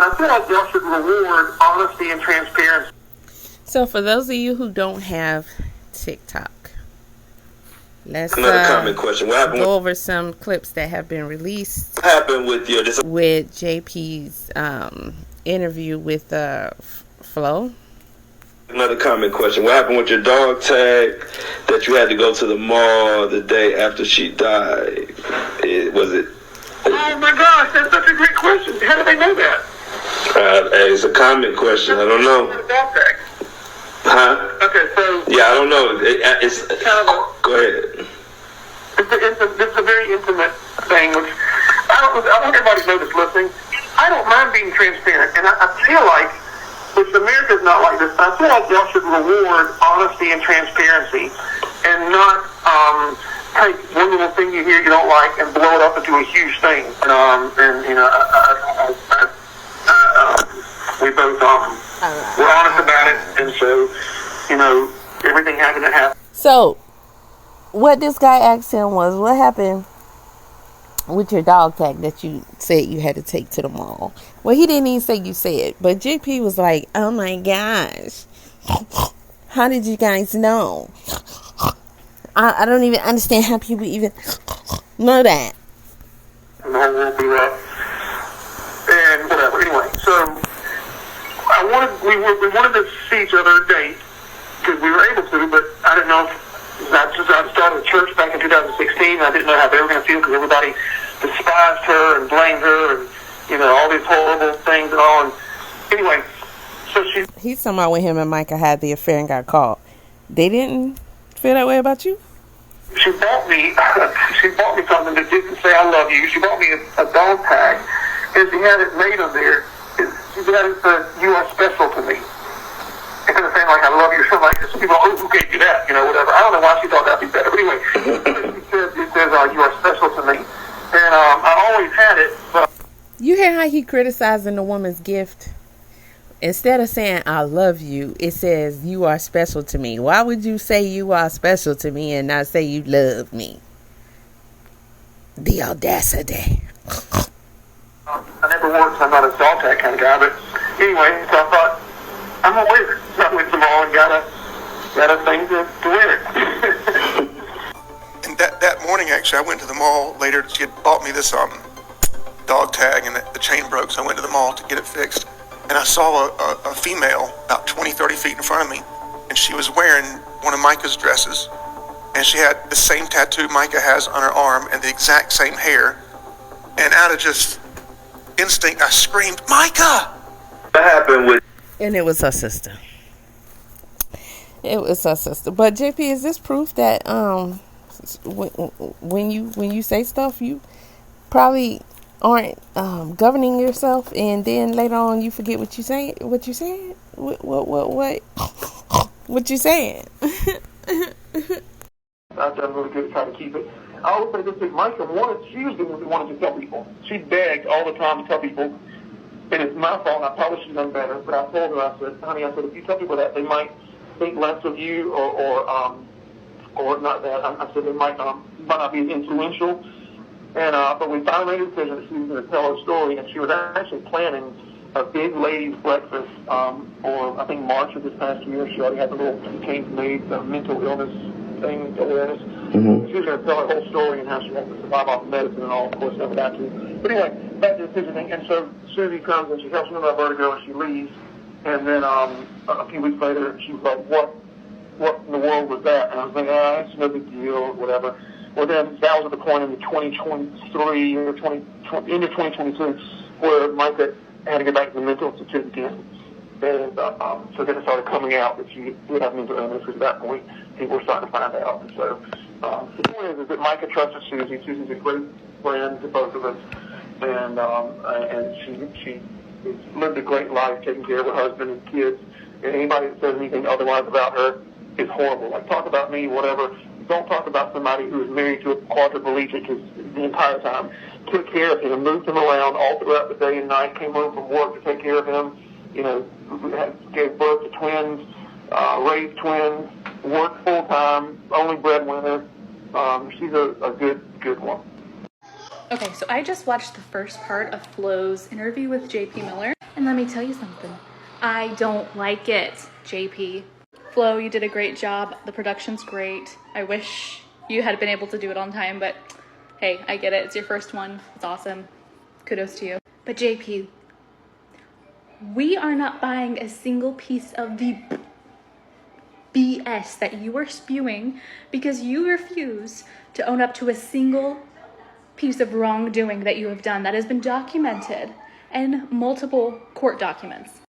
I feel like y'all should reward honesty and transparency. So for those of you who don't have TikTok, let's another comment question. What happened go over some clips that have been released. What happened with your with JP's interview with Flo? Another comment question. What happened with your dog tag that you had to go to the mall the day after she died? Oh my gosh, that's such a great question. How do they know that? It's a comment question. I don't know. Dog tag. Huh? Okay, so yeah, I don't know. It's kind of a. Go ahead. It's a very intimate thing, which I want everybody to know that's listening. I don't mind being transparent, and I feel like, which America's not like this, I feel like y'all should reward honesty and transparency, and not take one little thing you hear you don't like and blow it up into a huge thing. And you know, we both we're honest about it, and so you know, everything happened to happen. So, what this guy asked him was, what happened with your dog tag that you said you had to take to the mall? Well, he didn't even say you said, but JP was like, oh my gosh, how did you guys know? I don't even understand how people even know that. And the whole world blew up. And whatever. Anyway, so we wanted to see each other a date because we were able to, but I didn't know if I started a church back in 2016. I didn't know how they were going to feel because everybody despised her and blamed her and, you know, all these horrible things and all. And anyway, so he's talking about when him and Micah had the affair and got caught. They didn't feel that way about you? She bought me something that didn't say I love you. She bought me a dog tag, and she had it made on there. She had it said, you are special to me. Instead of saying like I love you or something like this, people who can't do that, you know, whatever. I don't know why she thought that'd be better. But anyway, it says you are special to me. And I always had it. But you hear how he criticizing the woman's gift? Instead of saying I love you, it says you are special to me. Why would you say you are special to me and not say you love me? The audacity. I never worked, so I'm not a dog tag kind of guy. But anyway, so I thought, I'm going to wear it. So I went to the mall and got a thing to wear it. And that morning, actually, I went to the mall later. She had bought me this dog tag, and the chain broke, so I went to the mall to get it fixed. And I saw a female about 20, 30 feet in front of me, and she was wearing one of Micah's dresses. And she had the same tattoo Micah has on her arm and the exact same hair. And out of just instinct, I screamed, Micah! What happened with... And it was her sister. It was her sister. But JP, is this proof that when you say stuff, you probably aren't governing yourself, and then later on you forget what you said? What you said? What you saying? I've done really good to try to keep it. I always say this thing, Micah she was the one who wanted to tell people. She begged all the time to tell people, and it's my fault, and I probably should have done better, but I told her, I said, honey, if you tell people that, they might think less of you, or not that. I said they might not be as influential. And but we finally made a decision that she was going to tell her story, and she was actually planning a big ladies' breakfast for, I think, March of this past year. She already had the little campaign made, the mental illness thing, awareness. Mm-hmm. She was going to tell her whole story and how she wants to survive off medicine and all. Of course, never got to. But anyway, back to the decision thing. And so Susie comes and she helps me with my vertigo, and she leaves. And then a few weeks later, she was like, what in the world was that? And I was like, it's no big deal, or whatever. Well, then that was at the point in the 2023 or into 2022 where Micah had to get back to the mental institute again. And so then it started coming out that she did have mental illness. Because at that point, people were starting to find out. And so the point is that Micah trusted Susie. Susie's a great friend to both of us. And she lived a great life taking care of her husband and kids. And anybody that says anything otherwise about her is horrible. Like, talk about me, whatever. Don't talk about somebody who is married to a quadriplegic the entire time. Took care of him, moved him around all throughout the day and night, came home from work to take care of him, you know, gave birth to twins, raised twins, worked full-time, only breadwinner. She's a good one. Okay, so I just watched the first part of Flo's interview with JP Miller, And let me tell you something. I don't like it, JP. Flo, you did a great job. The production's great. I wish you had been able to do it on time, but hey, I get it. It's your first one. It's awesome. Kudos to you. But JP, we are not buying a single piece of the BS that you are spewing because you refuse to own up to a single piece of wrongdoing that you have done that has been documented in multiple court documents.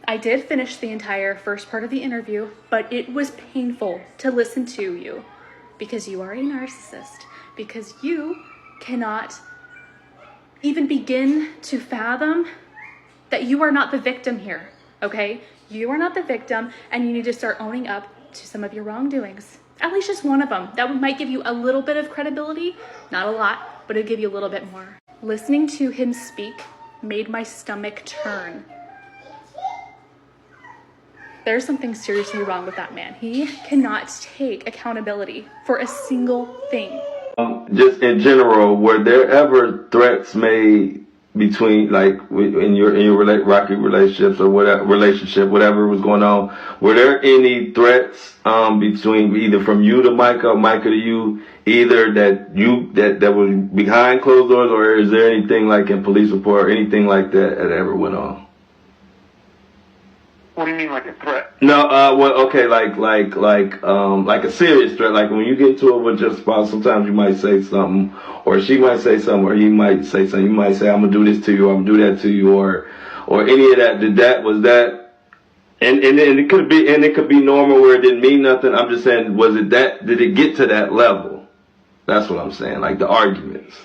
I did finish the entire first part of the interview, but it was painful to listen to you because you are a narcissist, because you cannot even begin to fathom that you are not the victim here, okay? You are not the victim, and you need to start owning up to some of your wrongdoings. At least just one of them. That might give you a little bit of credibility, not a lot, but it'll give you a little bit more. Listening to him speak made my stomach turn. There's something seriously wrong with that man. He cannot take accountability for a single thing. Just in general, were there ever threats made between, like, in your rocky relationships or whatever was going on? Were there any threats between either from you to Micah, Micah to you, either that was behind closed doors, or is there anything like in police report or anything like that ever went on? What do you mean, like a threat? No, well, okay, like a serious threat. Like when you get into it with your spouse, sometimes you might say something, or she might say something, or he might say something. You might say, "I'm gonna do this to you," or "I'm gonna do that to you," or any of that. Was that? And it could be normal where it didn't mean nothing. I'm just saying, was it that? Did it get to that level? That's what I'm saying. Like the arguments.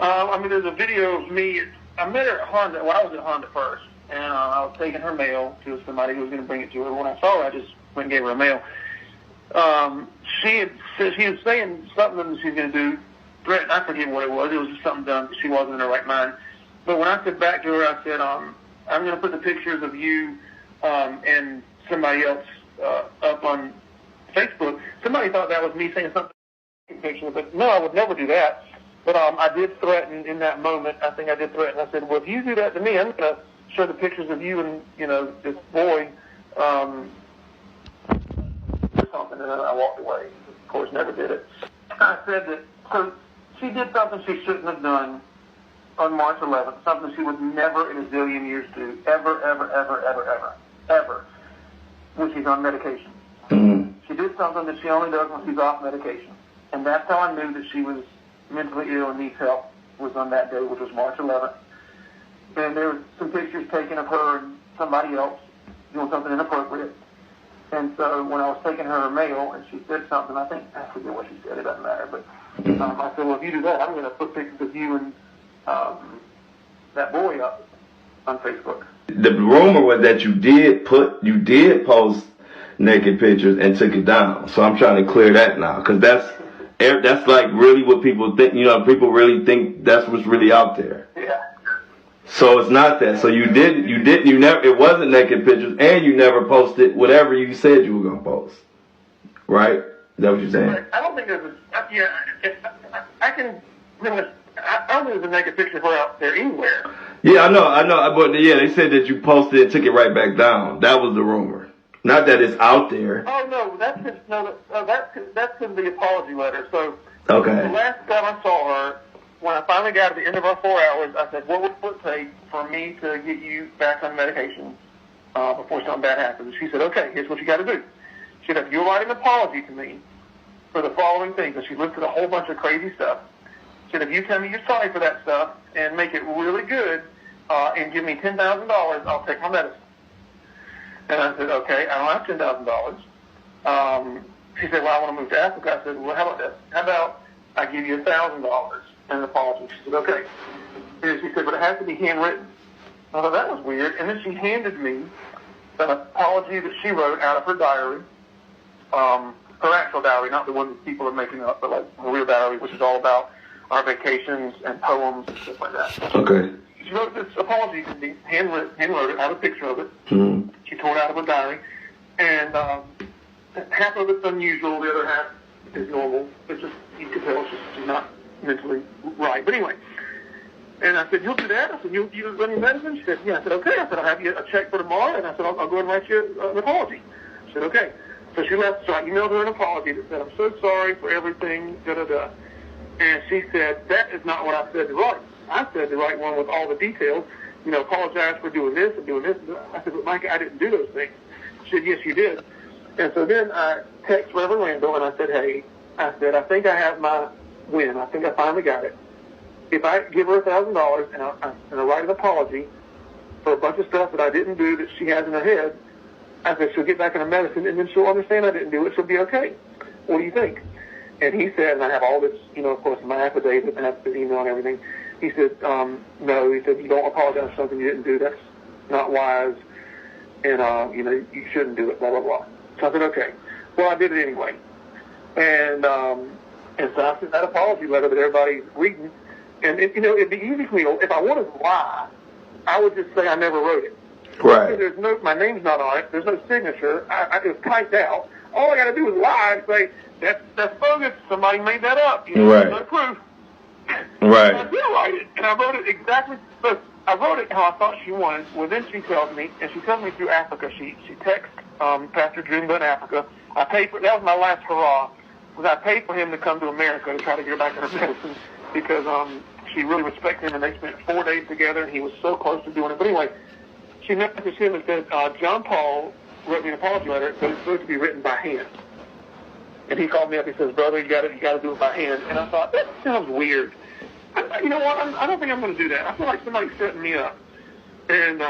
I mean, there's a video of me. I met her at Honda. Well, I was at Honda first, and I was taking her mail to somebody who was going to bring it to her. When I saw her, I just went and gave her a mail. She was saying something that she was going to do. I forget what it was. It was just something done. She wasn't in her right mind. But when I said back to her, I said, I'm going to put the pictures of you and somebody else up on Facebook. Somebody thought that was me saying something, but no, I would never do that. But I did threaten in that moment. I think I did threaten. I said, well, if you do that to me, I'm going to show the pictures of you and, this boy or something. And then I walked away. Of course, never did it. I said that, so she did something she shouldn't have done on March 11th, something she would never in a zillion years do, ever, when she's on medication. Mm-hmm. She did something that she only does when she's off medication. And that's how I knew that she was mentally ill and needs help, was on that day, which was March 11th. And there were some pictures taken of her and somebody else doing something inappropriate. And so when I was taking her mail and she said something, I forget what she said, it doesn't matter, but I said, well, if you do that, I'm going to put pictures of you and that boy up on Facebook. The rumor was that you did post naked pictures and took it down. So I'm trying to clear that now, because that's like really what people think. People really think that's what's really out there. Yeah. So it's not that. So you never. It wasn't naked pictures, and you never posted whatever you said you were gonna post. Right? Is that what you're saying? Right. I don't think there's I don't think there's a naked picture of her out there anywhere. Yeah, I know. But yeah, they said that you posted it and took it right back down. That was the rumor. Not that it's out there. Oh no, that's in the apology letter. So okay. The last time I saw her, when I finally got to the end of our 4 hours, I said, "What would it take for me to get you back on medication before something bad happens?" And she said, "Okay, here's what you got to do." She said, "If you write an apology to me for the following things," and she listed a whole bunch of crazy stuff. She said, "If you tell me you're sorry for that stuff and make it really good and give me $10,000, I'll take my medicine." And I said, "Okay, I don't have $10,000. She said, "Well, I want to move to Africa." I said, "Well, how about this? How about I give you $1,000 and an apology?" She said, "Okay." And she said, "But it has to be handwritten." I thought that was weird. And then she handed me an apology that she wrote out of her diary, her actual diary, not the one that people are making up, but like a real diary, which is all about our vacations and poems and stuff like that. Okay. She wrote this apology to me, handwrote it, had a picture of it. Mm-hmm. She tore it out of her diary, and half of it's unusual, the other half is normal. It's just, you can tell she's not mentally right. But anyway, and I said, you'll do that? I said, you run your medicine? She said, yeah. I said, okay. I said, I'll have you a check for tomorrow. And I said, I'll go ahead and write you an apology. She said, okay. So she left, so I emailed her an apology that said, I'm so sorry for everything, da-da-da. And she said, that is not what I said to write. I said to write one with all the details, apologize for doing this and doing this. I said, but Mike, I didn't do those things. She said, yes, you did. And so then I text Reverend Randall and I said, hey, I think I have my win. I think I finally got it. If I give her $1,000 and I write an apology for a bunch of stuff that I didn't do that she has in her head, I said, she'll get back in her medicine and then she'll understand I didn't do it. She'll be okay. What do you think? And he said, and I have all this, of course, my affidavit and I have his email and everything. He said, no. He said, you don't apologize for something you didn't do. That's not wise. And, you shouldn't do it, blah, blah, blah. So I said, okay. Well, I did it anyway. And so I sent that apology letter that everybody's reading. And, it'd be easy for me. If I wanted to lie, I would just say I never wrote it. Right. My name's not on it. There's no signature. It was typed out. All I got to do is lie and say, that's bogus. Somebody made that up. Right. There's no proof. Right. And I did write it. And I wrote it exactly. So I wrote it how I thought she wanted. Well, then she tells me, and she tells me through Africa. She texts Pastor Junior in Africa. I paid for, that was my last hurrah, was I paid for him to come to America to try to get her back in her medicine because she really respected him, and they spent 4 days together, and he was so close to doing it. But anyway, she messaged him and said, John Paul wrote me an apology letter, but it's supposed to be written by hand. And he called me up. He says, brother, you got to do it by hand. And I thought, that sounds weird. You know what? I don't think I'm going to do that. I feel like somebody's setting me up. And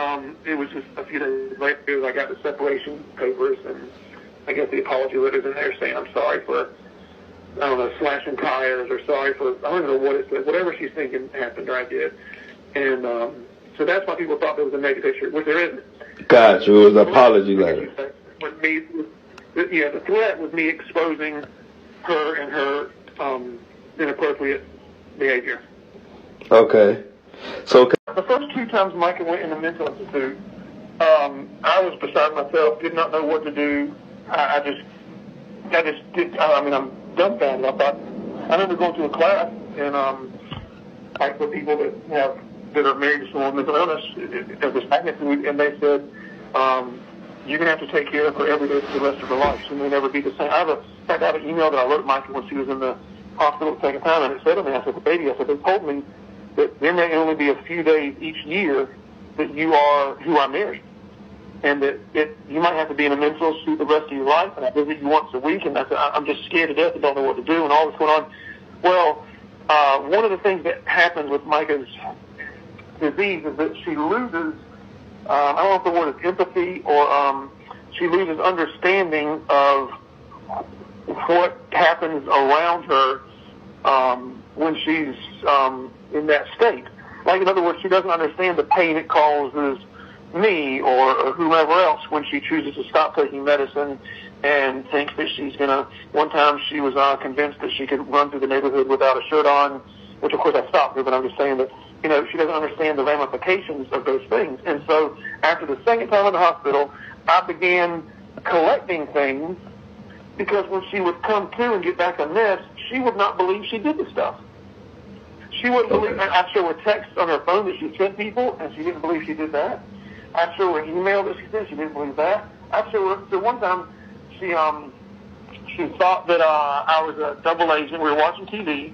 it was just a few days later I got the separation papers, and I guess the apology letters in there saying I'm sorry for, I don't know, slashing tires, or sorry for, I don't know what it said. Whatever she's thinking happened, or I did. And so that's why people thought there was a negative picture, which there isn't. Gotcha. It was an apology letter. The threat was me exposing her and her inappropriate behavior. Okay. So the first 2 times Micah went into mental institute, I was beside myself, did not know what to do. I just did. I'm dumbfounded. I remember going to a class and like for people that are married to someone with mental illness of this magnitude, and they said, you're going to have to take care of her every day for the rest of her life. She may never be the same. I have an email that I wrote Micah when she was in the hospital the second time, and it said to me, I said, baby, they told me that there may only be a few days each year that you are who I married, and that you might have to be in a mental suit the rest of your life, and I visit you once a week, and I said, I'm just scared to death and don't know what to do, and all this going on. Well, one of the things that happens with Micah's disease is that she loses, I don't know if the word is empathy, or she loses understanding of what happens around her when she's in that state. Like, in other words, she doesn't understand the pain it causes me or whomever else when she chooses to stop taking medicine and thinks that she's going to... One time she was convinced that she could run through the neighborhood without a shirt on, which, of course, I stopped her, but I'm just saying that, she doesn't understand the ramifications of those things. And so after the second time in the hospital, I began collecting things, because when she would come to and get back on meds, she would not believe she did the stuff. She wouldn't believe. I showed her texts on her phone that she sent people, and she didn't believe she did that. I showed her email that she sent, she didn't believe that. I showed her, so one time, she thought that I was a double agent. We were watching TV,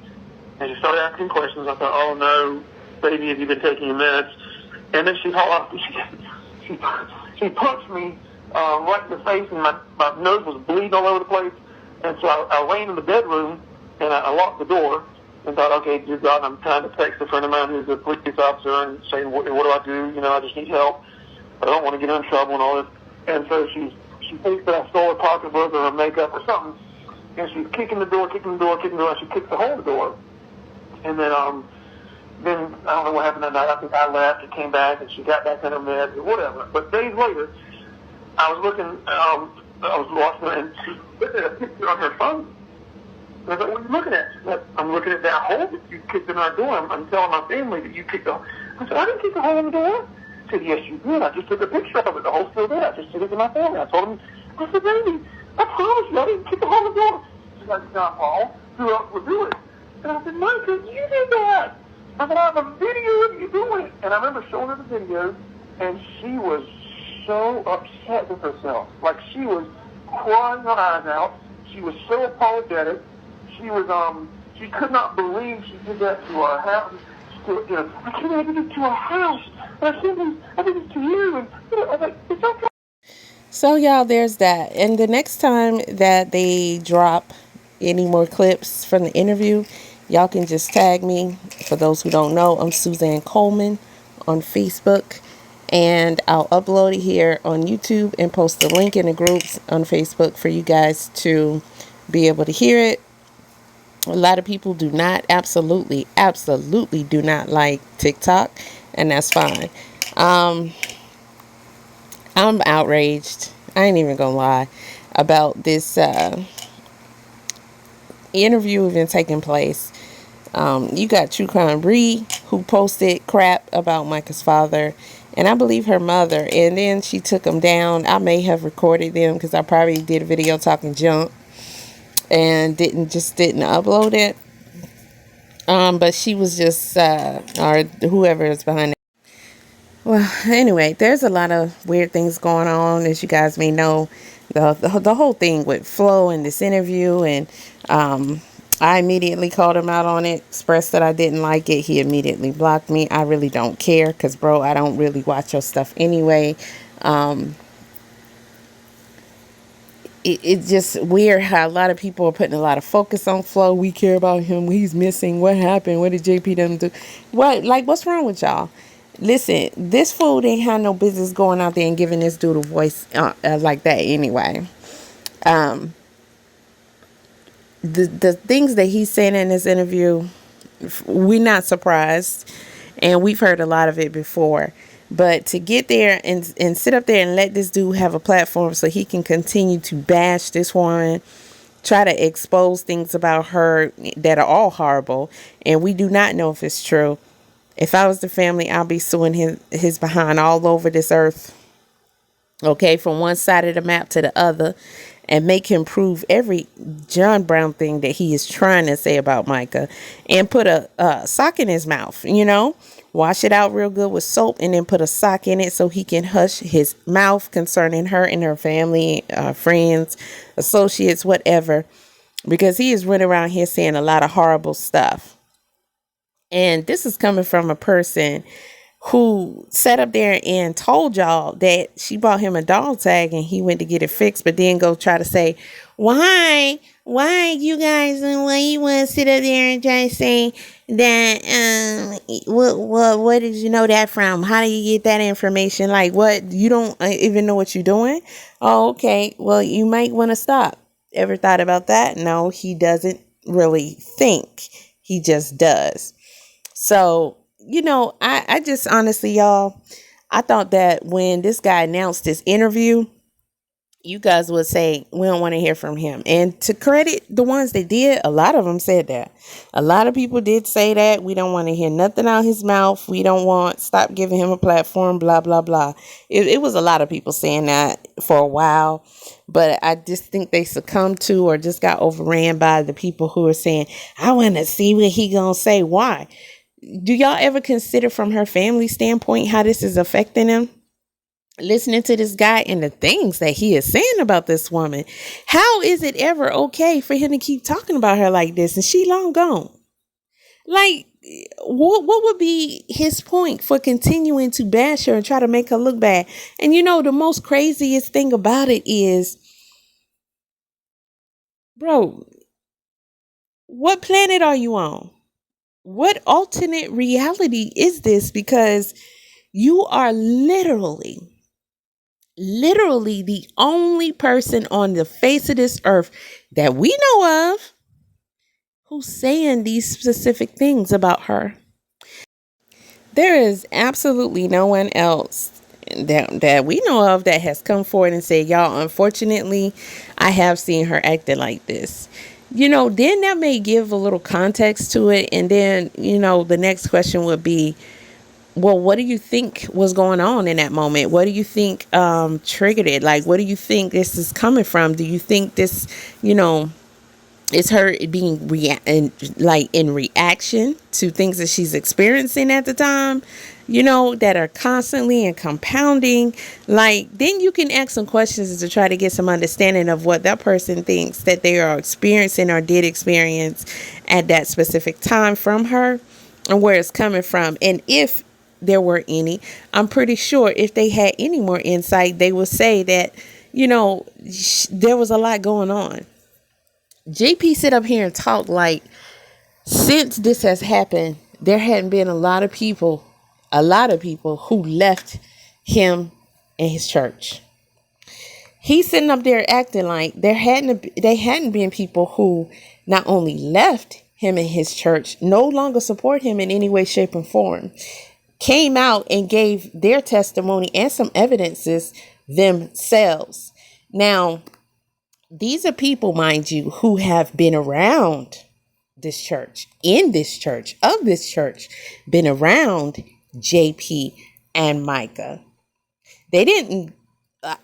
and she started asking questions. I thought, oh no, baby, have you been taking your meds? And then she punched me right in the face, and my nose was bleeding all over the place. And so I ran in the bedroom, and I locked the door, and thought, okay, dear God, I'm trying to text a friend of mine who's a police officer and saying, what do I do? I just need help. I don't want to get in trouble and all this. And so she thinks that I stole her pocketbook or her makeup or something. And she's kicking the door, and she kicks the hole in the door. And then I don't know what happened that night. I think I left and came back, and she got back in her meds or whatever. But days later, I was looking, I was watching her, and she looked at a picture on her phone. And I thought, what are you looking at? She said, I'm looking at that hole that you kicked in our door. I'm telling my family that you kicked the hole. I said, I didn't kick the hole in the door. She said, yes, you did. I just took a picture of it. The hole's still there. I just took it to my family. I told them, I said, baby, I promise you, I didn't kick the whole door. She's like, John Paul, who else would do it? And I said, Micah, you did that. I said, I have a video of you doing it. And I remember showing her the video, and she was so upset with herself. Like, she was crying her eyes out. She was so apologetic. She was, she could not believe she did that to our house. She said, I can't believe I did it to our house. And I said, I did it to you. And I was like, it's okay. So, y'all, there's that. And the next time that they drop any more clips from the interview, y'all can just tag me. For those who don't know, I'm Suzanne Coleman on Facebook. And I'll upload it here on YouTube and post the link in the groups on Facebook for you guys to be able to hear it. A lot of people do not, absolutely do not like TikTok, and that's fine. I'm outraged. I ain't even gonna lie about this interview even taking place. You got True Crime Bree, who posted crap about Micah's father, and I believe her mother, and then she took them down. I may have recorded them because I probably did a video talking junk and didn't upload it. But she was just or whoever is behind it. Well, anyway, there's a lot of weird things going on, as you guys may know. The whole thing with Flo in this interview, and I immediately called him out on it, expressed that I didn't like it. He immediately blocked me. I really don't care because, bro, I don't really watch your stuff anyway. It's just weird how a lot of people are putting a lot of focus on Flo. We care about him. He's missing. What happened? What did JP them do? What's wrong with y'all? Listen, this fool ain't had no business going out there and giving this dude a voice like that anyway. The things that he's saying in this interview, we're not surprised, and we've heard a lot of it before. But to get there and sit up there and let this dude have a platform so he can continue to bash this woman, try to expose things about her that are all horrible, and we do not know if it's true. If I was the family, I'll be suing his behind all over this earth. Okay, from one side of the map to the other, and make him prove every John Brown thing that he is trying to say about Micah, and put a sock in his mouth, wash it out real good with soap, and then put a sock in it so he can hush his mouth concerning her and her family, friends, associates, whatever, because he is running around here saying a lot of horrible stuff. And this is coming from a person who sat up there and told y'all that she bought him a dog tag and he went to get it fixed, but then go try to say, why you guys, and why you want to sit up there and try to say that, where did you know that from? How do you get that information? Like, what? You don't even know what you're doing? Oh, okay. Well, you might want to stop. Ever thought about that? No, he doesn't really think. He just does. So, I just honestly, y'all, I thought that when this guy announced this interview, you guys would say, we don't want to hear from him. And to credit the ones that did, a lot of them said that. A lot of people did say that. We don't want to hear nothing out his mouth. We don't want, stop giving him a platform, blah, blah, blah. It was a lot of people saying that for a while. But I just think they succumbed to or just got overran by the people who are saying, I want to see what he gonna say. Why? Do y'all ever consider from her family standpoint how this is affecting him? Listening to this guy and the things that he is saying about this woman. How is it ever okay for him to keep talking about her like this and she long gone? Like, what would be his point for continuing to bash her and try to make her look bad? And the most craziest thing about it is, bro, what planet are you on? What alternate reality is this? Because you are literally the only person on the face of this earth that we know of who's saying these specific things about her. There is absolutely no one else that we know of that has come forward and said, y'all, unfortunately, I have seen her acting like this. Then that may give a little context to it. And then, the next question would be, well, what do you think was going on in that moment? What do you think triggered it? Like, what do you think this is coming from? Do you think this, you know, is her being in reaction to things that she's experiencing at the time, you know, that are constantly and compounding? Like, then you can ask some questions to try to get some understanding of what that person thinks that they are experiencing or did experience at that specific time from her, and where it's coming from. And if there were any, I'm pretty sure if they had any more insight, they would say that, you know, there was a lot going on. JP sit up here and talk like since this has happened, there hadn't been a lot of people who left him and his church. He's sitting up there acting like they hadn't been people who not only left him and his church, no longer support him in any way, shape, or form, came out and gave their testimony and some evidences themselves. Now, these are people, mind you, who have been around this church, in this church, of this church, been around JP and Micah. They didn't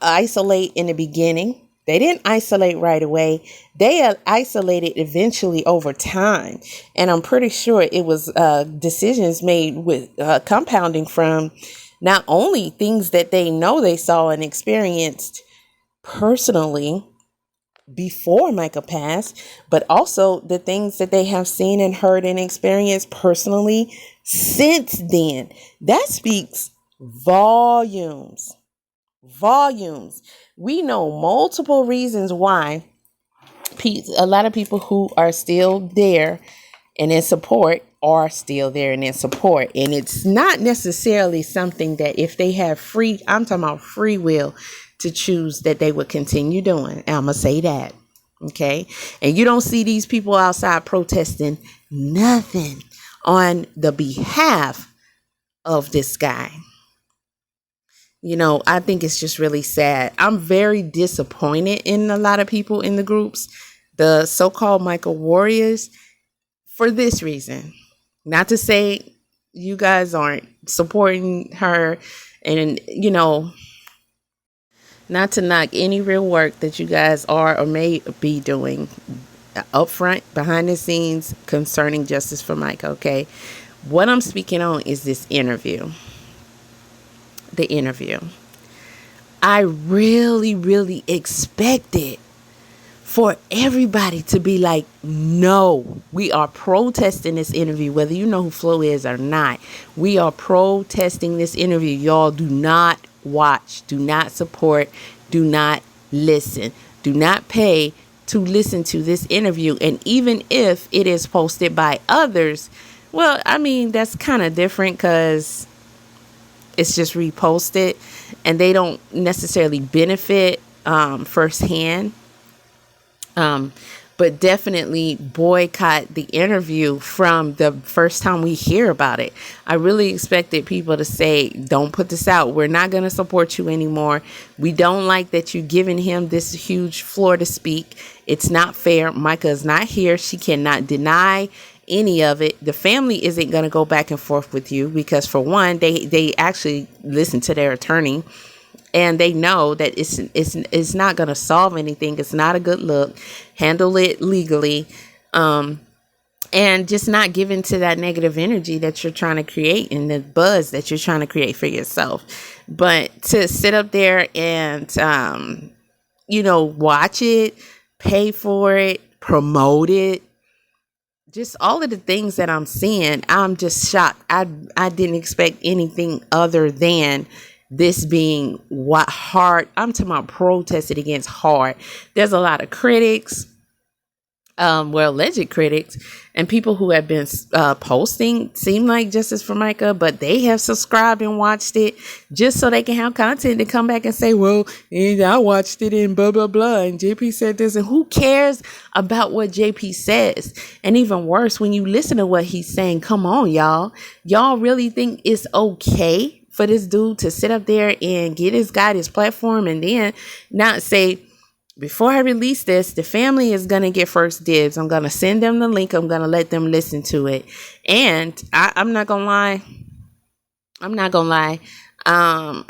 isolate in the beginning. They didn't isolate right away. They isolated eventually over time. And I'm pretty sure it was decisions made with compounding from not only things that they know they saw and experienced personally before Micah passed, but also the things that they have seen and heard and experienced personally since then. That speaks volumes. We know multiple reasons why a lot of people who are still there and in support are still there and in support. And it's not necessarily something that if they have I'm talking about free will to choose, that they would continue doing. I'm going to say that. Okay. And you don't see these people outside protesting nothing on the behalf of this guy. You know, I think it's just really sad. I'm very disappointed in a lot of people in the groups, the so-called Michael Warriors, for this reason. Not to say you guys aren't supporting her and, you know, not to knock any real work that you guys are or may be doing up front, behind the scenes concerning justice for Micah, okay? What I'm speaking on is this interview. The interview. I really, really expected for everybody to be like, no, we are protesting this interview, whether you know who Flo is or not. We are protesting this interview. Y'all do not watch, do not support, do not listen, do not pay to listen to this interview. And even if it is posted by others, well, I mean, that's kind of different because it's just reposted and they don't necessarily benefit firsthand. But definitely boycott the interview from the first time we hear about it. I really expected people to say, don't put this out. We're not going to support you anymore. We don't like that you're giving him this huge floor to speak. It's not fair. Micah is not here. She cannot deny any of it. The family isn't going to go back and forth with you because, for one, they actually listen to their attorney. And they know that it's not going to solve anything. It's not a good look. Handle it legally. And just not give into that negative energy that you're trying to create and the buzz that you're trying to create for yourself. But to sit up there and, watch it, pay for it, promote it, just all of the things that I'm seeing, I'm just shocked. I didn't expect anything other than this being what hard. I'm talking about protested against hard. There's a lot of critics, alleged critics, and people who have been posting seem like Justice for Micah, but they have subscribed and watched it just so they can have content to come back and say, well, I watched it and blah, blah, blah, and JP said this, and who cares about what JP says? And even worse, when you listen to what he's saying, come on, y'all really think it's okay for this dude to sit up there and get his guy his platform and then not say, before I release this, the family is going to get first dibs. I'm going to send them the link. I'm going to let them listen to it. And I'm not going to lie. I'm not gonna lie. Um,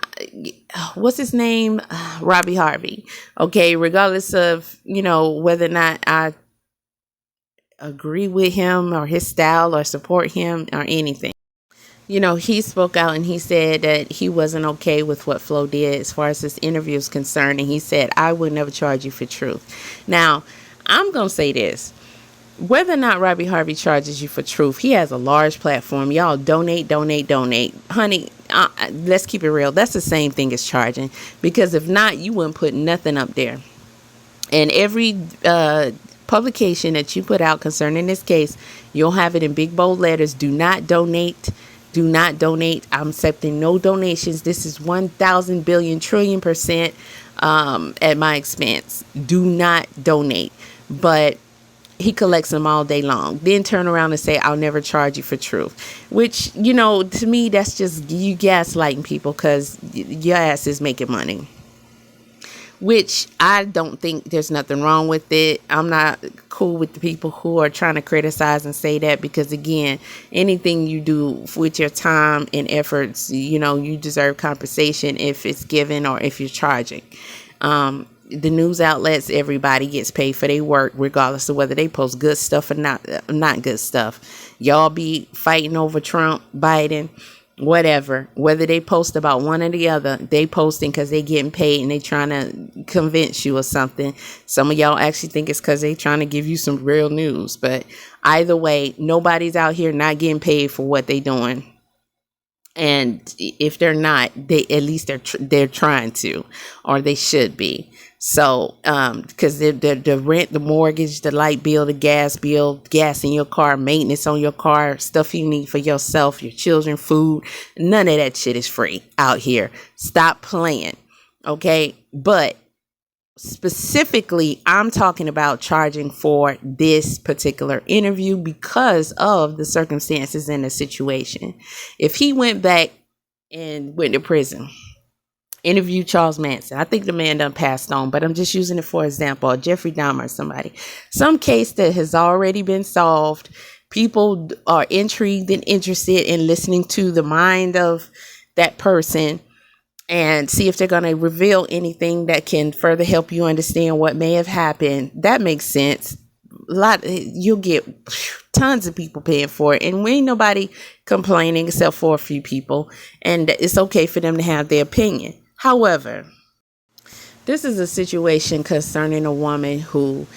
what's his name? Robbie Harvey. Okay, regardless of, whether or not I agree with him or his style or support him or anything. He spoke out and he said that he wasn't okay with what Flo did as far as this interview is concerned. And he said, I would never charge you for truth. Now, I'm going to say this. Whether or not Robbie Harvey charges you for truth, he has a large platform. Y'all donate, donate, donate. Honey, let's keep it real. That's the same thing as charging. Because if not, you wouldn't put nothing up there. And every publication that you put out concerning this case, you'll have it in big bold letters. Do not donate. Do not donate. I'm accepting no donations. This is 1,000 billion trillion % at my expense. Do not donate. But he collects them all day long. Then turn around and say, I'll never charge you for truth. Which, to me, that's just you gaslighting people because your ass is making money. Which I don't think there's nothing wrong with it. I'm not cool with the people who are trying to criticize and say that because, again, anything you do with your time and efforts, you deserve compensation if it's given or if you're charging. The news outlets, everybody gets paid for their work, regardless of whether they post good stuff or not good stuff. Y'all be fighting over Trump, Biden, whatever, whether they post about one or the other, they posting because they getting paid and they trying to convince you or something. Some of y'all actually think it's because they trying to give you some real news, but either way, nobody's out here not getting paid for what they doing. And if they're not, they at least they're trying to, or they should be. So, because the rent, the mortgage, the light bill, the gas bill, gas in your car, maintenance on your car, stuff you need for yourself, your children, food, none of that shit is free out here. Stop playing. Okay. But specifically, I'm talking about charging for this particular interview because of the circumstances in the situation. If he went back and went to prison, interviewed Charles Manson, I think the man done passed on, but I'm just using it for example, or Jeffrey Dahmer or somebody, some case that has already been solved. People are intrigued and interested in listening to the mind of that person and see if they're going to reveal anything that can further help you understand what may have happened. That makes sense. You'll get tons of people paying for it, and we ain't nobody complaining except for a few people, and it's okay for them to have their opinion. However, this is a situation concerning a woman who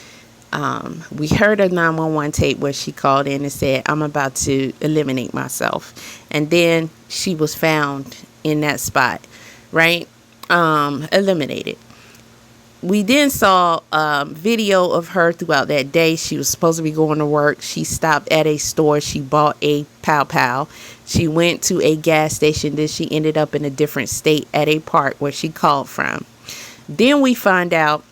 we heard a 911 tape where she called in and said, I'm about to eliminate myself. And then she was found in that spot, right? Eliminated. We then saw video of her throughout that day. She was supposed to be going to work. She stopped at a store. She bought a pow pow. She went to a gas station. Then she ended up in a different state at a park where she called from. Then we find out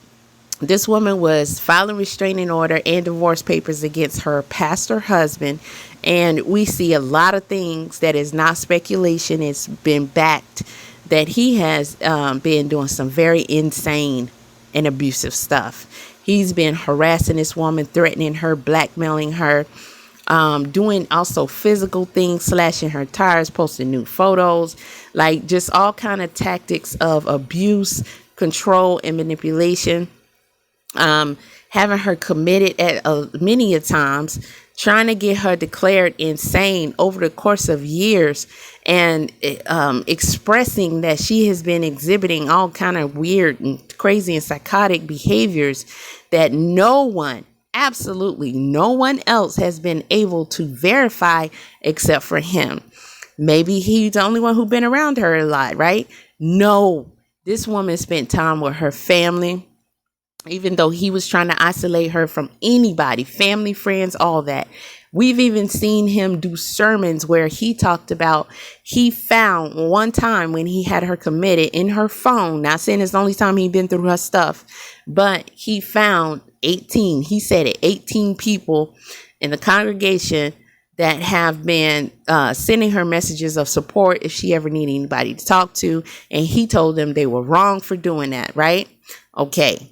this woman was filing restraining order and divorce papers against her pastor husband. And we see a lot of things that is not speculation. It's been backed that he has been doing some very insane and abusive stuff. He's been harassing this woman, threatening her, blackmailing her, doing also physical things, slashing her tires, posting new photos, like just all kind of tactics of abuse, control, and manipulation. Having her committed at many a times, trying to get her declared insane over the course of years, and expressing that she has been exhibiting all kind of weird and crazy and psychotic behaviors that no one, absolutely no one else has been able to verify except for him. Maybe he's the only one who's been around her a lot, right? No, this woman spent time with her family. Even though he was trying to isolate her from anybody, family, friends, all that. We've even seen him do sermons where he talked about, he found one time when he had her committed in her phone, not saying it's the only time he'd been through her stuff, but he found 18, he said it, 18 people in the congregation that have been sending her messages of support if she ever needed anybody to talk to. And he told them they were wrong for doing that, right? Okay.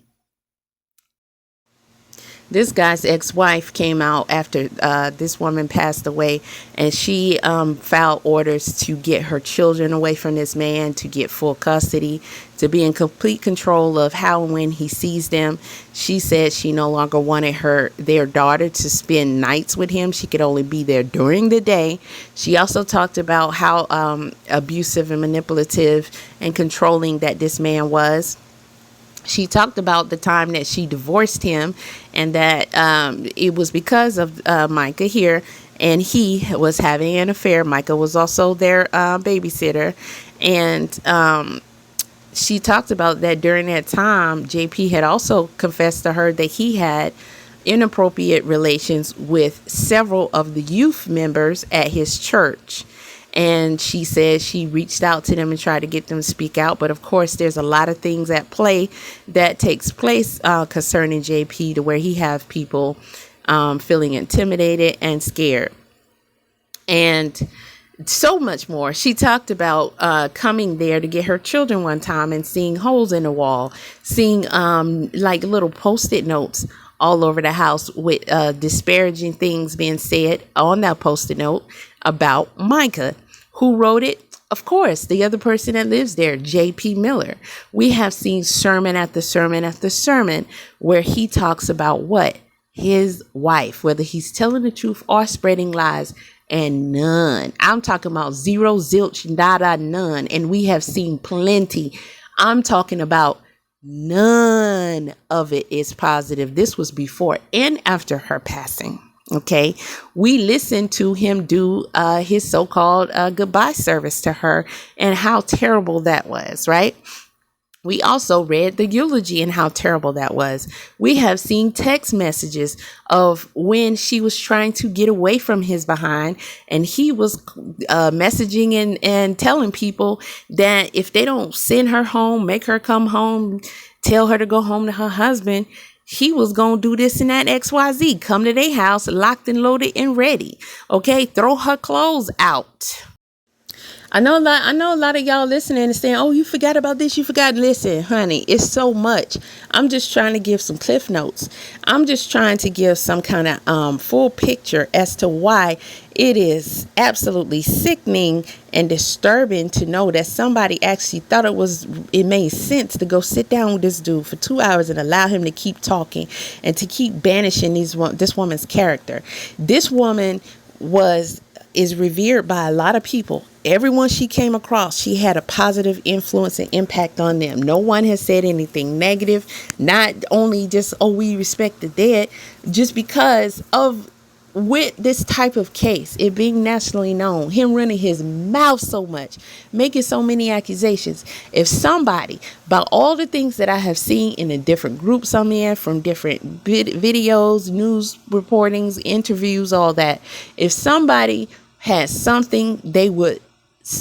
This guy's ex-wife came out after this woman passed away, and she filed orders to get her children away from this man, to get full custody, to be in complete control of how and when he sees them. She said she no longer wanted their daughter to spend nights with him. She could only be there during the day. She also talked about how abusive and manipulative and controlling that this man was. She talked about the time that she divorced him, and that it was because of Micah here, and he was having an affair. Micah was also their babysitter, and she talked about that during that time, JP had also confessed to her that he had inappropriate relations with several of the youth members at his church. And she said she reached out to them and tried to get them to speak out. But of course, there's a lot of things at play that takes place concerning JP, to where he have people feeling intimidated and scared. And so much more. She talked about coming there to get her children one time and seeing holes in the wall, seeing like little Post-it notes all over the house with disparaging things being said on that Post-it note about Micah. Who wrote it? Of course, the other person that lives there, J.P. Miller. We have seen sermon after sermon after sermon where he talks about what? His wife, whether he's telling the truth or spreading lies, and none. I'm talking about zero, zilch, nada, none. And we have seen plenty. I'm talking about none of it is positive. This was before and after her passing. Okay, we listened to him do his so-called goodbye service to her, and how terrible that was, right? We also read the eulogy and how terrible that was. We have seen text messages of when she was trying to get away from his behind, and he was messaging and telling people that if they don't send her home, make her come home, tell her to go home to her husband, he was going to do this and that XYZ. Come to their house, locked and loaded and ready. Okay, throw her clothes out. I know a lot of y'all listening and saying, oh, you forgot about this. You forgot. Listen, honey, it's so much. I'm just trying to give some cliff notes. I'm just trying to give some kind of full picture as to why it is absolutely sickening and disturbing to know that somebody actually thought it made sense to go sit down with this dude for 2 hours and allow him to keep talking and to keep banishing this woman's character. This woman is revered by a lot of people. Everyone she came across, she had a positive influence and impact on them. No one has said anything negative, not only just, oh, we respect the dead, just because of with this type of case, it being nationally known, him running his mouth so much, making so many accusations. If somebody, by all the things that I have seen in the different groups I'm in, from different videos, news reportings, interviews, all that, if somebody had something, they would,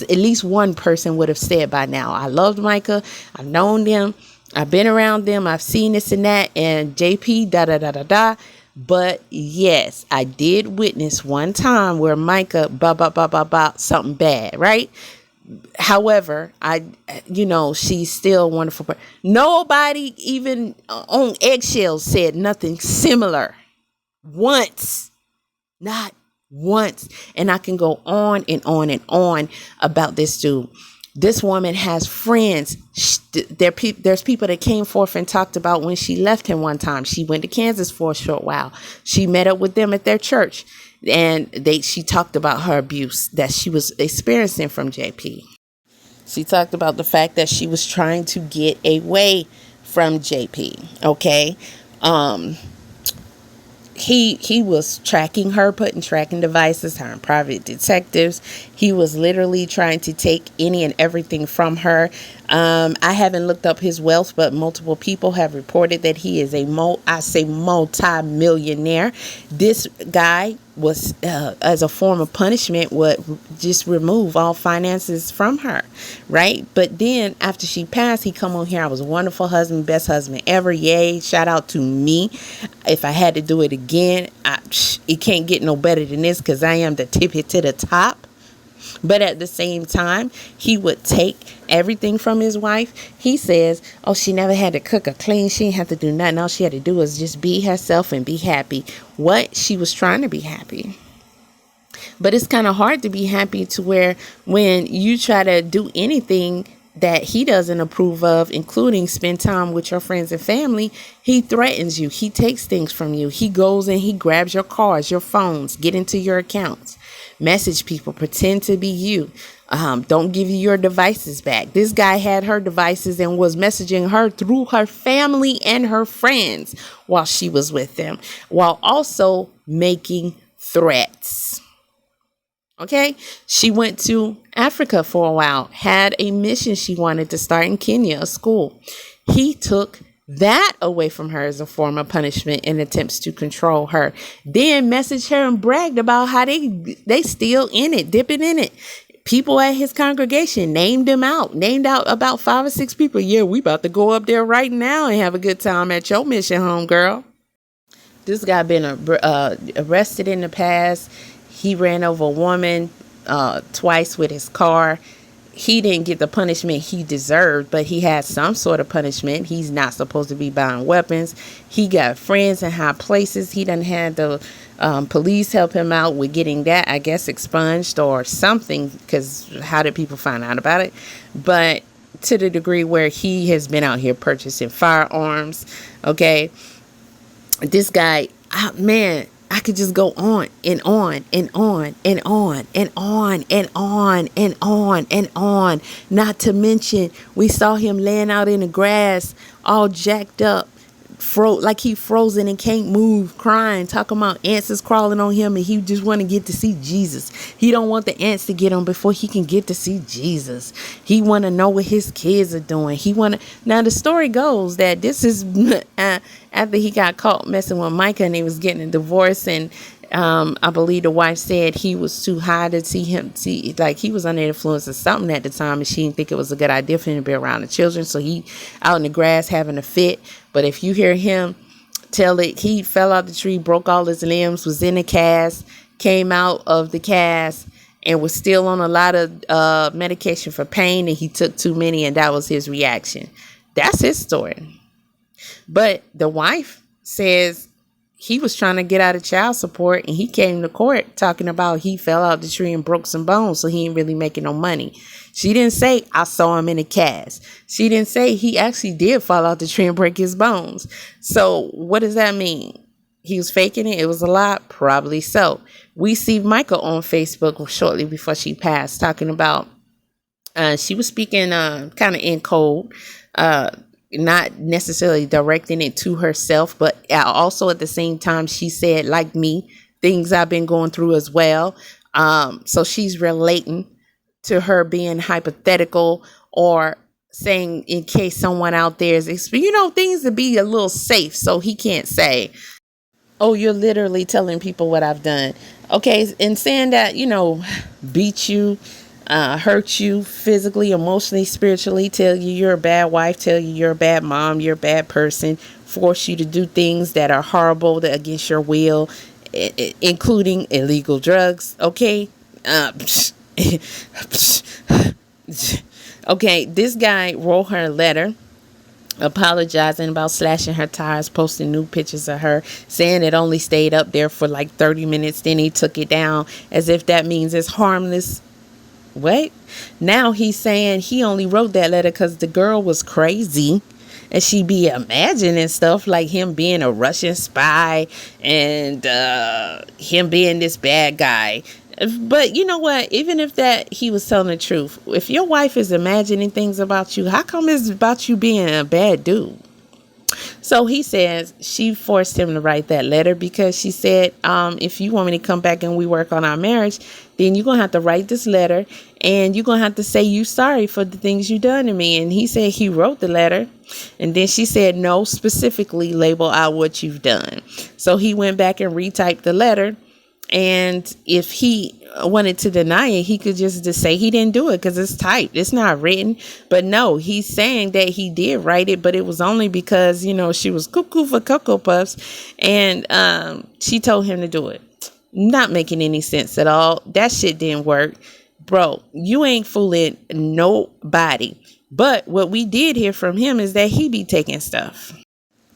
at least one person would have said by now, I loved Micah, I've known them, I've been around them, I've seen this and that, and JP, da-da-da-da-da. But yes, I did witness one time where Micah, something bad, right? However, she's still a wonderful person. Nobody even on eggshells said nothing similar once, not once. And I can go on and on and on about this dude. This woman has friends. There's people that came forth and talked about when she left him one time. She went to Kansas for a short while. She met up with them at their church, and she talked about her abuse that she was experiencing from JP. She talked about the fact that she was trying to get away from JP. Okay. He was tracking her, putting tracking devices, hiring private detectives. He was literally trying to take any and everything from her. I haven't looked up his wealth, but multiple people have reported that he is a multi-millionaire. This guy was, as a form of punishment, would just remove all finances from her, right? But then after she passed, he come on here, I was a wonderful husband, best husband ever, yay, shout out to me. If I had to do it again, it can't get no better than this, because I am the tippy to the top. But at the same time, he would take everything from his wife. He says, oh, she never had to cook or clean. She didn't have to do nothing. All she had to do was just be herself and be happy. What? She was trying to be happy. But it's kind of hard to be happy to where when you try to do anything that he doesn't approve of, including spend time with your friends and family, he threatens you. He takes things from you. He goes and he grabs your cars, your phones, get into your accounts, message people, pretend to be you. Don't give you your devices back. This guy had her devices and was messaging her through her family and her friends while she was with them, while also making threats. Okay, she went to Africa for a while, had a mission she wanted to start in Kenya, a school. He took that away from her as a form of punishment in attempts to control her. Then messaged her and bragged about how they still in it, dipping in it. People at his congregation named out about 5 or 6 people. Yeah, we about to go up there right now and have a good time at your mission home, girl. This guy been arrested in the past. He ran over a woman twice with his car. He didn't get the punishment he deserved, but he had some sort of punishment. He's not supposed to be buying weapons. He got friends in high places. He done had the police help him out with getting that, I guess, expunged or something, because how did people find out about it? But to the degree where he has been out here purchasing firearms, okay? This guy, man, I could just go on and on and on and on and on and on and on and on. Not to mention, we saw him laying out in the grass, all jacked up, like he frozen and can't move, crying, talking about ants is crawling on him, and he just want to get to see Jesus. He don't want the ants to get him before he can get to see Jesus. He want to know what his kids are doing. Now the story goes that this is after he got caught messing with Micah and he was getting a divorce, and I believe the wife said he was too high to see, like he was under the influence of something at the time, and she didn't think it was a good idea for him to be around the children. So he out in the grass having a fit. But if you hear him tell it, he fell out the tree, broke all his limbs, was in a cast, came out of the cast, and was still on a lot of medication for pain, and he took too many, and that was his reaction. That's his story. But the wife says he was trying to get out of child support, and he came to court talking about he fell out the tree and broke some bones, so he ain't really making no money. She didn't say, I saw him in a cast. She didn't say he actually did fall out the tree and break his bones. So what does that mean? He was faking it? It was a lie? Probably so. We see Michael on Facebook shortly before she passed talking about, she was speaking kind of in code, not necessarily directing it to herself, but also at the same time, she said, like me, things I've been going through as well. So she's relating to her being hypothetical, or saying in case someone out there is, things to be a little safe. So he can't say, oh, you're literally telling people what I've done. Okay. And saying that, beat you, hurt you physically, emotionally, spiritually, tell you you're a bad wife, tell you you're a bad mom, you're a bad person, force you to do things that are horrible, that against your will, including illegal drugs. Okay. Okay, this guy wrote her a letter apologizing about slashing her tires, posting new pictures of her, saying it only stayed up there for like 30 minutes, then he took it down, as if that means it's harmless. What? Now he's saying he only wrote that letter because the girl was crazy, and she be imagining stuff like him being a Russian spy and him being this bad guy. But you know what? Even if that he was telling the truth, if your wife is imagining things about you, how come it's about you being a bad dude? So he says she forced him to write that letter because she said, if you want me to come back and we work on our marriage, then you're going to have to write this letter, and you're going to have to say you sorry for the things you done to me. And he said he wrote the letter. And then she said, no, specifically label out what you've done. So he went back and retyped the letter. And if he wanted to deny it, he could just say he didn't do it because it's typed. It's not written. But no, he's saying that he did write it, but it was only because, she was cuckoo for Cocoa Puffs, and she told him to do it. Not making any sense at all. That shit didn't work. Bro, you ain't fooling nobody. But what we did hear from him is that he be taking stuff.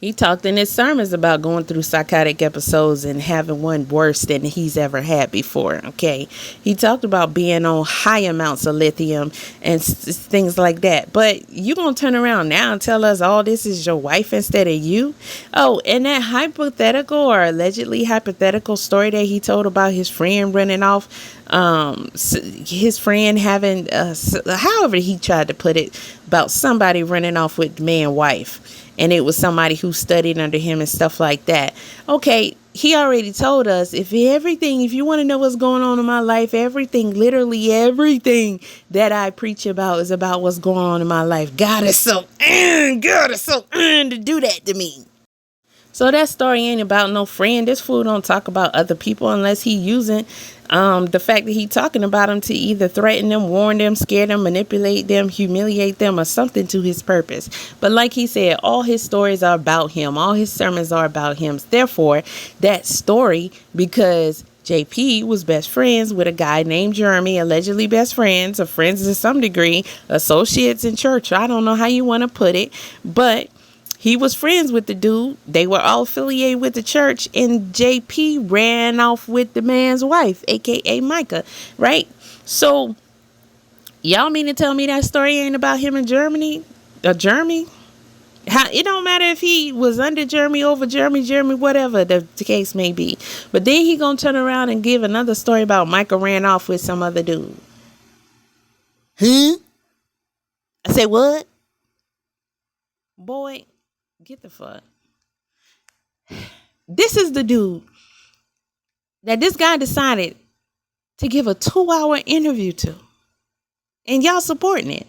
He talked in his sermons about going through psychotic episodes and having one worse than he's ever had before. Okay. He talked about being on high amounts of lithium and things like that. But you going to turn around now and tell us all this is your wife instead of you? Oh, and that hypothetical or allegedly hypothetical story that he told about his friend running off, his friend having, however he tried to put it, about somebody running off with the man's wife. And it was somebody who studied under him and stuff like that. Okay, he already told us if you want to know what's going on in my life, literally everything that I preach about is about what's going on in my life. God is so to do that to me. So that story ain't about no friend. This fool don't talk about other people unless he using the fact that he talking about them to either threaten them, warn them, scare them, manipulate them, humiliate them, or something to his purpose. But like he said, all his stories are about him. All his sermons are about him. Therefore, that story, because JP was best friends with a guy named Jeremy, allegedly best friends, or friends to some degree, associates in church. I don't know how you want to put it, but he was friends with the dude. They were all affiliated with the church, and JP ran off with the man's wife, aka Micah, right? So y'all mean to tell me that story ain't about him in Germany? Jeremy? It don't matter if he was under Jeremy, over Jeremy, whatever the case may be. But then he gonna turn around and give another story about Micah ran off with some other dude. Huh? I say what? Boy, get the fuck. This is the dude that this guy decided to give a 2-hour interview to. And y'all supporting it.